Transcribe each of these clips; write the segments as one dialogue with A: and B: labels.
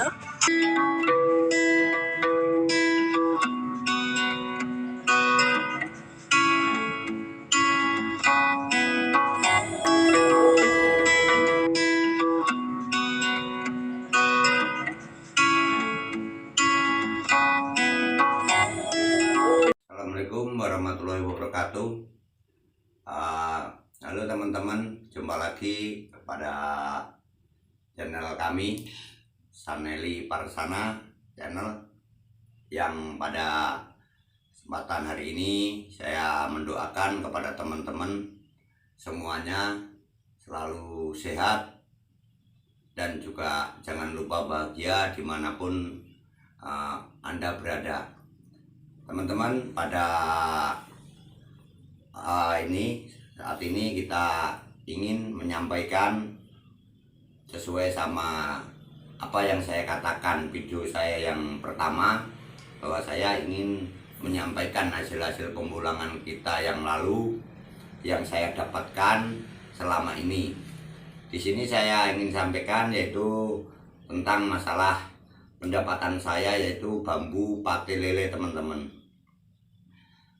A: loh.
B: Assalamualaikum warahmatullahi wabarakatuh. Halo teman-teman, jumpa lagi kepada channel kami, Saneli Parsana channel, yang pada kesempatan hari ini saya mendoakan kepada teman-teman semuanya selalu sehat dan juga jangan lupa bahagia dimanapun Anda berada. Teman-teman, pada saat ini kita ingin menyampaikan sesuai sama apa yang saya katakan video saya yang pertama, bahwa saya ingin menyampaikan hasil-hasil pemulangan kita yang lalu yang saya dapatkan selama ini. Di sini saya ingin sampaikan yaitu tentang masalah pendapatan saya, yaitu bambu pate lele, teman-teman.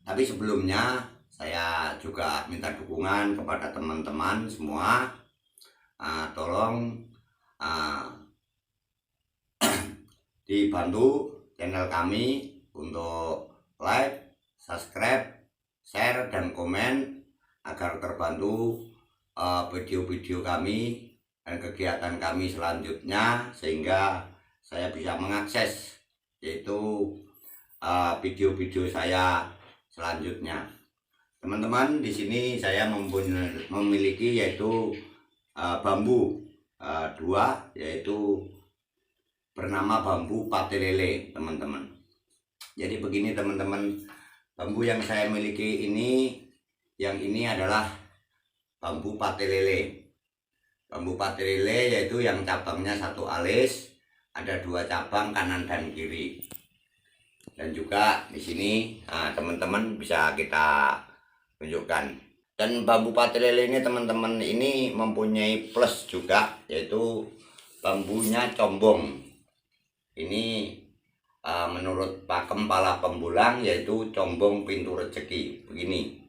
B: Tapi sebelumnya saya juga minta dukungan kepada teman-teman semua. Tolong dibantu channel kami untuk like, subscribe, share, dan komen agar terbantu video-video kami dan kegiatan kami selanjutnya, sehingga saya bisa mengakses yaitu video-video saya selanjutnya. Teman-teman, di sini saya memiliki yaitu bambu dua, yaitu bernama bambu pate lele, teman-teman. Jadi begini teman-teman, bambu yang saya miliki ini, yang ini adalah bambu pate lele. Bambu pate lele yaitu yang cabangnya satu alis, ada dua cabang kanan dan kiri. Dan juga di sini teman-teman bisa kita tunjukkan. Dan bambu pate lele ini teman-teman ini mempunyai plus juga, yaitu bambunya combong. Ini menurut pakem pala pembulang yaitu combong pintu rezeki, begini.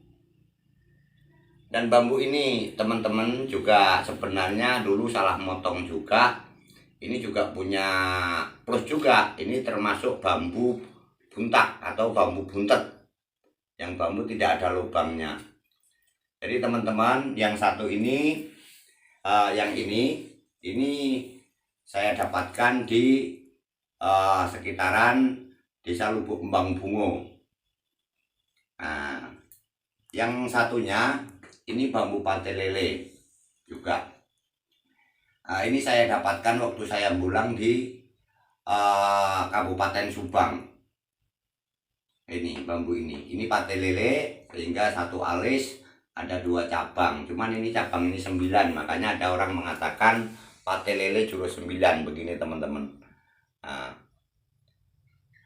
B: Dan bambu ini teman-teman juga sebenarnya dulu salah motong juga. Ini juga punya plus juga, ini termasuk bambu buntak atau bambu buntet, yang bambu tidak ada lubangnya. Jadi teman-teman, yang satu ini yang ini saya dapatkan di sekitaran Desa Lubuk Kembang Bungo. Yang satunya ini bambu pate lele juga. Ini saya dapatkan waktu saya pulang di Kabupaten Subang. Ini bambu ini pate lele, sehingga satu alis ada dua cabang. Cuman ini cabang ini 9, makanya ada orang mengatakan pate lele jurus 9, begini teman-teman.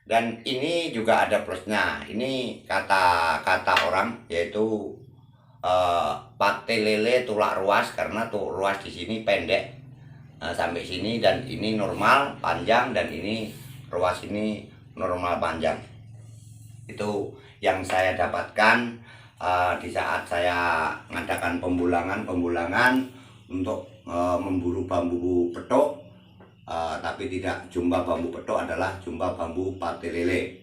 B: Dan ini juga ada plusnya. Ini kata orang yaitu pate lele tulak ruas, karena tuh ruas di sini pendek sampai sini, dan ini normal panjang, dan ini ruas ini normal panjang. Itu yang saya dapatkan di saat saya mengadakan pembulangan untuk memburu bambu petok, tapi tidak jumpa bambu petok, adalah jumpa bambu pate lele.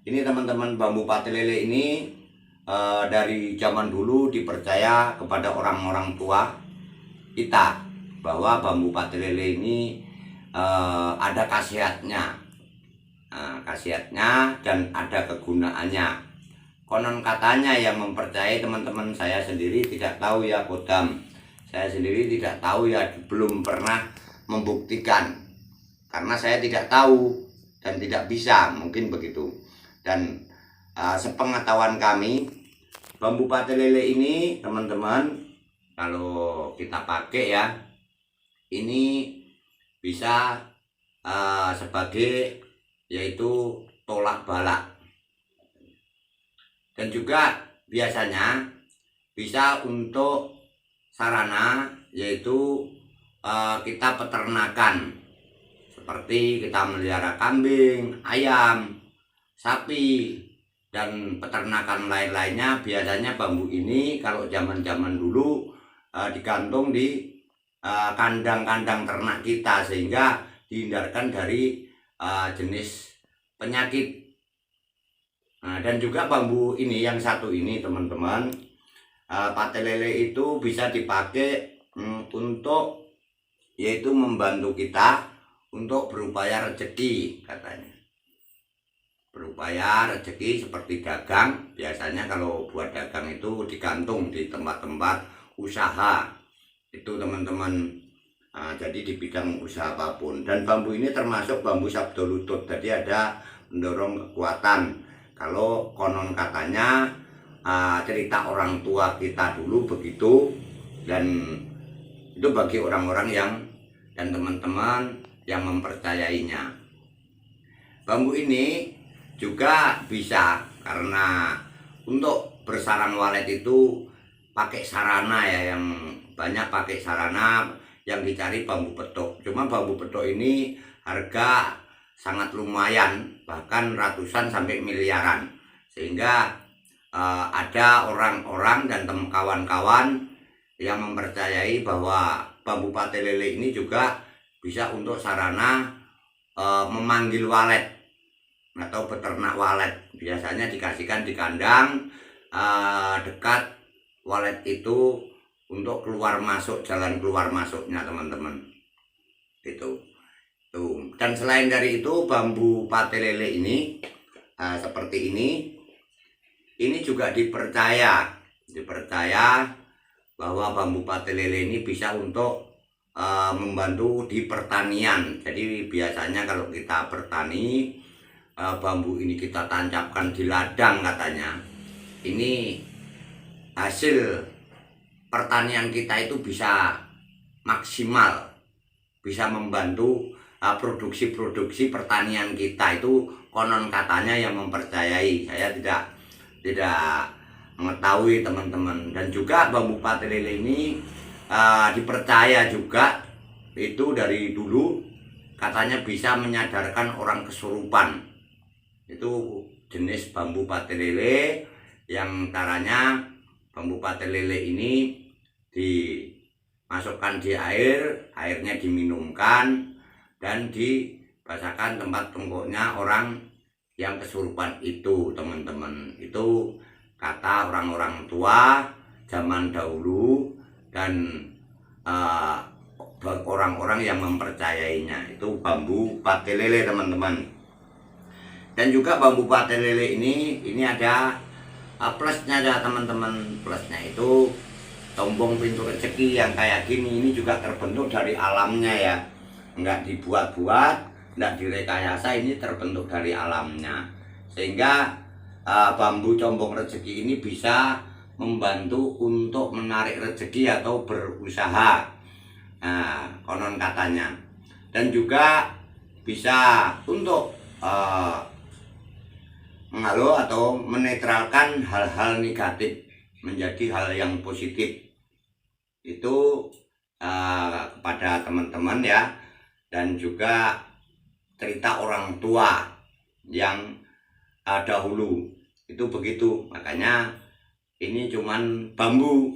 B: Ini teman-teman, bambu pate lele ini dari zaman dulu dipercaya kepada orang-orang tua kita bahwa bambu pate lele ini ada khasiatnya. Dan ada kegunaannya. Konon katanya yang mempercayai teman-teman, saya sendiri tidak tahu ya kodam. Saya sendiri tidak tahu ya, belum pernah membuktikan. Karena saya tidak tahu dan tidak bisa, mungkin begitu. Dan sepengetahuan kami, bambu pate lele ini teman-teman, kalau kita pakai ya, ini bisa sebagai yaitu tolak balak, dan juga biasanya bisa untuk sarana, yaitu kita peternakan seperti kita melihara kambing, ayam, sapi, dan peternakan lain-lainnya. Biasanya bambu ini kalau zaman-zaman dulu digantung di kandang-kandang ternak kita, sehingga dihindarkan dari jenis penyakit. Dan juga bambu ini yang satu ini teman-teman, pate lele itu bisa dipakai untuk yaitu membantu kita untuk berupaya rezeki katanya. Berupaya rezeki seperti dagang. Biasanya kalau buat dagang itu digantung di tempat-tempat usaha itu teman-teman. Jadi di bidang usaha apapun. Dan bambu ini termasuk bambu sabdo lutut, jadi ada mendorong kekuatan. Kalau konon katanya cerita orang tua kita dulu begitu, dan itu bagi orang-orang yang dan teman-teman yang mempercayainya. Bambu ini juga bisa karena untuk bersarang walet itu pakai sarana ya, yang banyak pakai sarana yang dicari bambu petok. Cuma bambu petok ini harga sangat lumayan, bahkan ratusan sampai miliaran, sehingga ada orang-orang dan kawan-kawan yang mempercayai bahwa bambu pate lele ini juga bisa untuk sarana memanggil walet atau beternak walet. Biasanya dikasihkan di kandang dekat walet itu untuk keluar masuk, jalan keluar masuknya teman-teman itu. Dan selain dari itu, bambu pate lele ini seperti ini juga dipercaya bahwa bambu pate lele ini bisa untuk membantu di pertanian. Jadi biasanya kalau kita bertani, bambu ini kita tancapkan di ladang katanya. Ini hasil pertanian kita itu bisa maksimal, bisa membantu produksi pertanian kita itu, konon katanya yang mempercayai. Saya tidak mengetahui teman-teman. Dan juga bambu pate lele ini dipercaya juga itu dari dulu katanya bisa menyadarkan orang kesurupan. Itu jenis bambu pate lele yang caranya bambu pate lele ini dimasukkan di air, airnya diminumkan dan dibasahkan tempat tengkuknya orang yang kesurupan itu teman-teman. Itu kata orang-orang tua zaman dahulu dan orang-orang yang mempercayainya. Itu bambu pate lele teman-teman. Dan juga bambu pate lele ini ada plusnya ya teman-teman. Plusnya itu tombong pintu rezeki yang kayak gini, ini juga terbentuk dari alamnya ya, enggak dibuat-buat, enggak direkayasa, ini terbentuk dari alamnya. Sehingga bambu combong rezeki ini bisa membantu untuk menarik rezeki atau berusaha, konon katanya. Dan juga bisa untuk menghalau atau menetralkan hal-hal negatif menjadi hal yang positif. Itu kepada teman-teman ya. Dan juga cerita orang tua yang dahulu itu begitu. Makanya ini cuman bambu,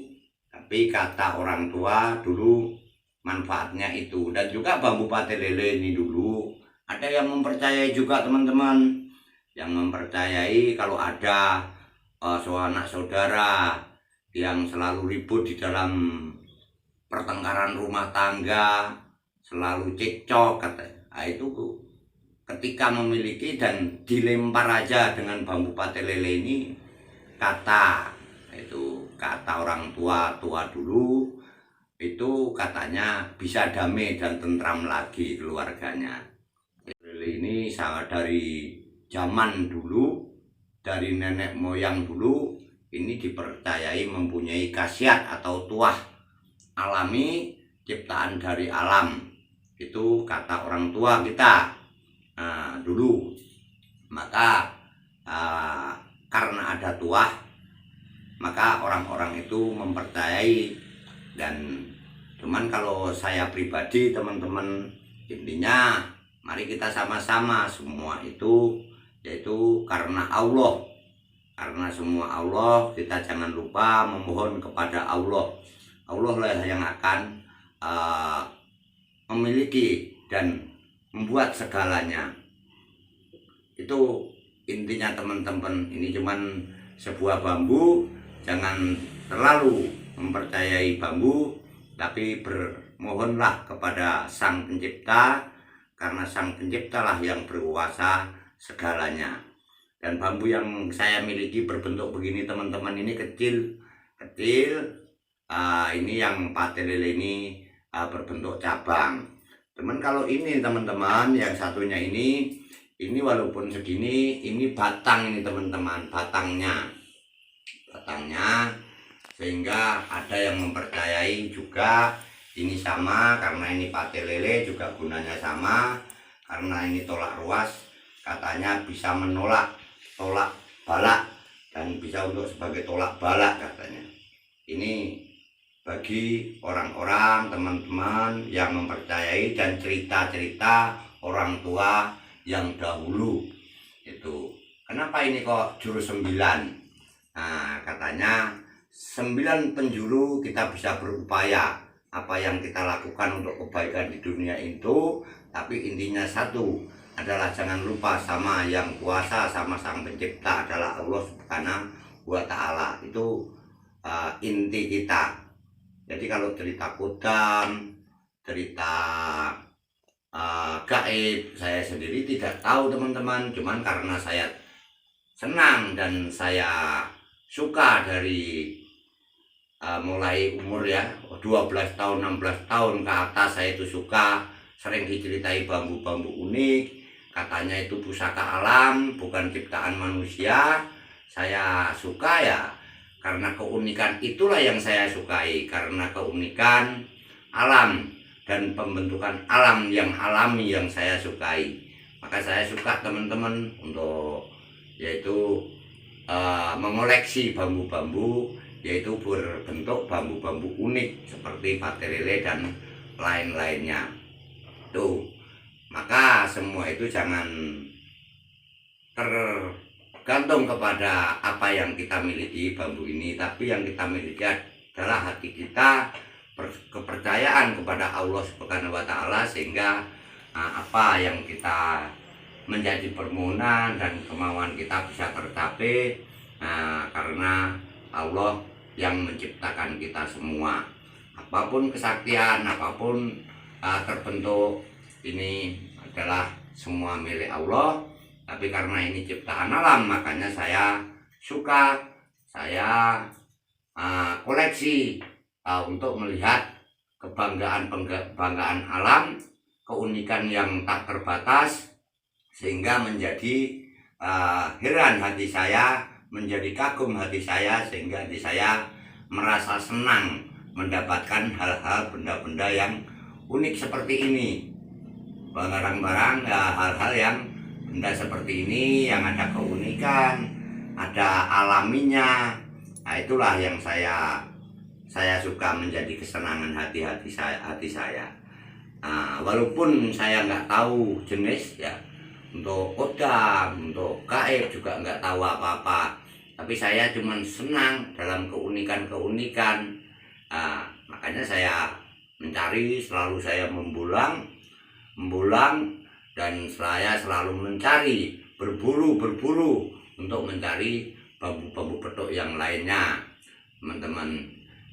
B: tapi kata orang tua dulu manfaatnya itu. Dan juga bambu pate lele ini dulu ada yang mempercayai juga teman-teman, yang mempercayai kalau ada sanak saudara yang selalu ribut di dalam pertengkaran rumah tangga, selalu cekcok katanya. Itu ketika memiliki dan dilempar aja dengan bambu pate lele ini, kata orang tua dulu itu katanya bisa damai dan tentram lagi keluarganya. Lele ini sangat dari zaman dulu, dari nenek moyang dulu, ini dipercayai mempunyai khasiat atau tuah alami, ciptaan dari alam. Itu kata orang tua kita dulu. Maka karena ada tuah, maka orang-orang itu mempercayai. Dan cuman kalau saya pribadi teman-teman, intinya Mari kita sama-sama semua itu yaitu karena Allah. Karena semua Allah, kita jangan lupa memohon kepada Allah. Allah lah yang akan memiliki dan membuat segalanya. Itu intinya teman-teman. Ini cuman sebuah bambu. Jangan terlalu mempercayai bambu, tapi bermohonlah kepada Sang Pencipta, karena Sang Pencipta lah yang berkuasa segalanya. Dan bambu yang saya miliki berbentuk begini teman-teman, ini kecil. Ini yang pate lele ini berbentuk cabang. Teman, kalau ini teman-teman yang satunya ini walaupun segini, ini batang ini teman-teman, batangnya, sehingga ada yang mempercayai juga ini sama, karena ini pate lele juga gunanya sama, karena ini tolak ruas, katanya bisa menolak tolak balak dan bisa untuk sebagai tolak balak katanya. Ini bagi orang-orang teman-teman yang mempercayai dan cerita-cerita orang tua yang dahulu itu. Kenapa ini kok jurus 9? Nah, katanya 9 penjuru kita bisa berupaya apa yang kita lakukan untuk kebaikan di dunia itu, tapi intinya satu adalah jangan lupa sama yang kuasa, sama Sang Pencipta adalah Allah Subhanahu wa Ta'ala. Itu inti kita. Jadi kalau cerita kodam, cerita gaib, saya sendiri tidak tahu teman-teman, cuman karena saya senang dan saya suka dari mulai umur ya 12 tahun 16 tahun ke atas, saya itu suka, sering diceritai bambu-bambu unik, katanya itu pusaka alam, bukan ciptaan manusia. Saya suka ya karena keunikan itulah yang saya sukai, karena keunikan alam dan pembentukan alam yang alami yang saya sukai. Maka saya suka teman-teman untuk yaitu mengoleksi bambu-bambu, yaitu berbentuk bambu-bambu unik seperti pate lele dan lain-lainnya. Tuh, maka semua itu jangan tergantung kepada apa yang kita miliki bambu ini, tapi yang kita miliki adalah hati kita, kepercayaan kepada Allah Subhanahu wa Ta'ala, sehingga apa yang kita menjadi permohonan dan kemauan kita bisa tercapai, karena Allah yang menciptakan kita semua. Apapun kesaktian, apapun terbentuk, ini adalah semua milik Allah. Tapi karena ini ciptaan alam, makanya saya suka, saya koleksi untuk melihat kebanggaan alam, keunikan yang tak terbatas, sehingga menjadi heran hati saya, menjadi kagum hati saya, sehingga hati saya merasa senang mendapatkan hal-hal, benda-benda yang unik seperti ini, barang-barang, hal-hal yang benda seperti ini yang ada keunikan, ada alaminya. Nah, itulah yang saya suka, menjadi kesenangan hati saya. Walaupun saya nggak tahu jenis ya, untuk kodam, untuk gaib juga nggak tahu apa-apa, tapi saya cuma senang dalam keunikan. Makanya saya mencari, selalu saya membulang, dan saya selalu mencari, berburu untuk mencari bambu-bambu petuk yang lainnya, teman-teman.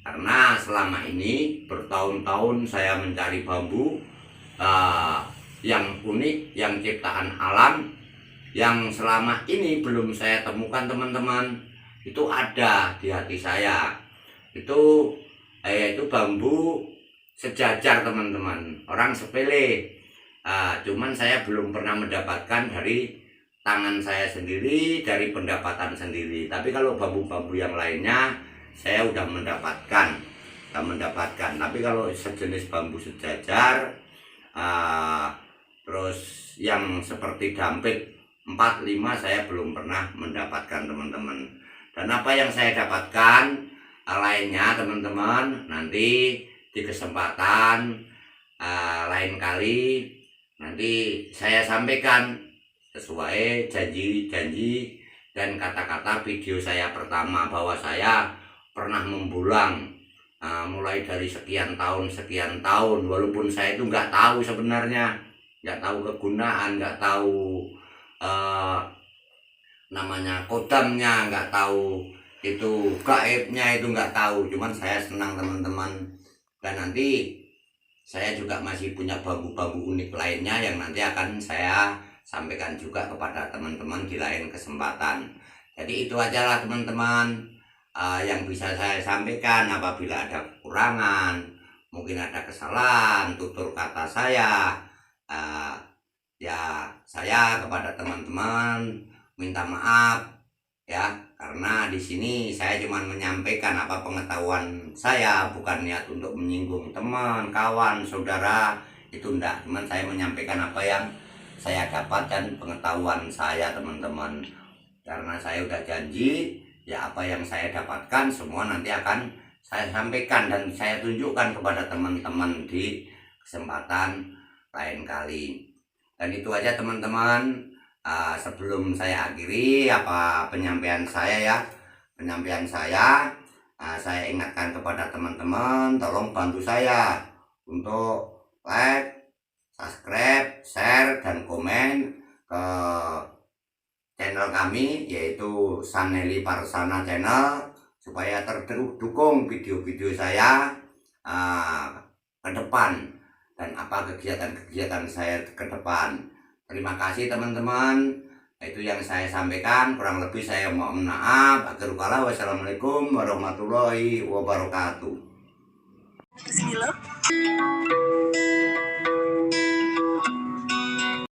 B: Karena selama ini bertahun-tahun saya mencari bambu yang unik, yang ciptaan alam, yang selama ini belum saya temukan teman-teman. Itu ada di hati saya. Itu yaitu bambu sejajar teman-teman, orang sepele. Cuman saya belum pernah mendapatkan dari tangan saya sendiri, dari pendapatan sendiri. Tapi kalau bambu-bambu yang lainnya saya udah mendapatkan. Tapi kalau sejenis bambu sejajar, terus yang seperti dampit 4-5 saya belum pernah mendapatkan teman-teman. Dan apa yang saya dapatkan lainnya teman-teman, nanti di kesempatan lain kali nanti saya sampaikan sesuai janji-janji dan kata-kata video saya pertama, bahwa saya pernah membulang mulai dari sekian tahun, walaupun saya itu nggak tahu sebenarnya, nggak tahu kegunaan, nggak tahu namanya kodamnya, nggak tahu itu gaibnya, itu nggak tahu. Cuman saya senang teman-teman, dan nanti saya juga masih punya bambu-bambu unik lainnya yang nanti akan saya sampaikan juga kepada teman-teman di lain kesempatan. Jadi itu aja lah teman-teman yang bisa saya sampaikan. Apabila ada kekurangan, mungkin ada kesalahan tutur kata saya, ya saya kepada teman-teman minta maaf ya, karena di sini saya cuma menyampaikan apa pengetahuan saya, bukan niat untuk menyinggung teman, kawan, saudara, itu enggak. Cuman saya menyampaikan apa yang saya dapatkan, pengetahuan saya teman-teman, karena saya udah janji ya, apa yang saya dapatkan semua nanti akan saya sampaikan dan saya tunjukkan kepada teman-teman di kesempatan lain kali. Dan itu aja teman-teman. Sebelum saya akhiri penyampaian saya, saya ingatkan kepada teman-teman, tolong bantu saya untuk like, subscribe, share, dan komen ke channel kami, yaitu Saneli Parsana Channel, supaya terdukung video-video saya ke depan dan apa kegiatan-kegiatan saya ke depan. Terima kasih teman-teman. Itu yang saya sampaikan, kurang lebih saya mohon maaf. Akhirul kalam, wassalamualaikum warahmatullahi wabarakatuh.